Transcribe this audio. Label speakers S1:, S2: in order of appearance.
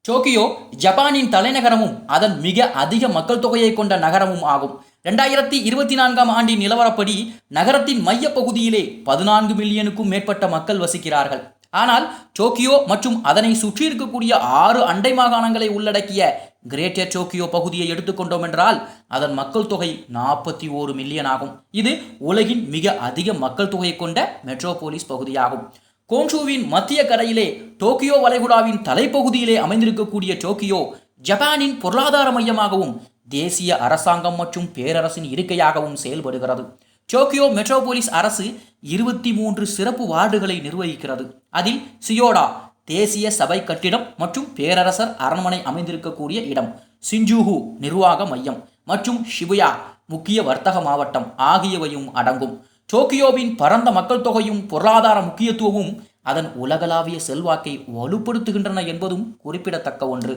S1: Tokyo ஜப்பானின் தலைநகரமும் அதன் மிக அதிக மக்கள் தொகையை கொண்ட நகரமும் ஆகும். 2024ஆம் ஆண்டின் நிலவரப்படி நகரத்தின் மையப்பகுதியிலே 14 மில்லியனுக்கும் மேற்பட்ட மக்கள் வசிக்கிறார்கள். ஆனால் டோக்கியோ மற்றும் அதனை சுற்றி இருக்கக்கூடிய 6 அண்டை மாகாணங்களை உள்ளடக்கிய கிரேட்டர் டோக்கியோ பகுதியை எடுத்துக்கொண்டோம் என்றால் அதன் மக்கள் தொகை 41 மில்லியன் ஆகும். இது உலகின் மிக அதிக மக்கள் தொகை கொண்ட மெட்ரோபோலிஸ் பகுதியாகும். கோன்ஷூவின் மத்திய கரையிலே டோக்கியோ வளைகுடாவின் தலைப்பகுதியிலே அமைந்திருக்கக்கூடிய டோக்கியோ ஜப்பானின் பொருளாதார மையமாகவும் தேசிய அரசாங்கம் மற்றும் பேரரசின் இருக்கையாகவும் செயல்படுகிறது. டோக்கியோ மெட்ரோபோலிஸ் அரசு 23 சிறப்பு வார்டுகளை நிர்வகிக்கிறது. அதில் சியோடா தேசிய சபை கட்டிடம் மற்றும் பேரரசர் அரண்மனை அமைந்திருக்கக்கூடிய இடம், சின்ஜூகு நிர்வாக மையம் மற்றும் ஷிபுயா முக்கிய வர்த்தக மாவட்டம் ஆகியவையும் அடங்கும். டோக்கியோவின் பரந்த மக்கள் தொகையும் பொருளாதார முக்கியத்துவமும் அதன் உலகளாவிய செல்வாக்கை வலுப்படுத்துகின்றன என்பதும் குறிப்பிடத்தக்க ஒன்று.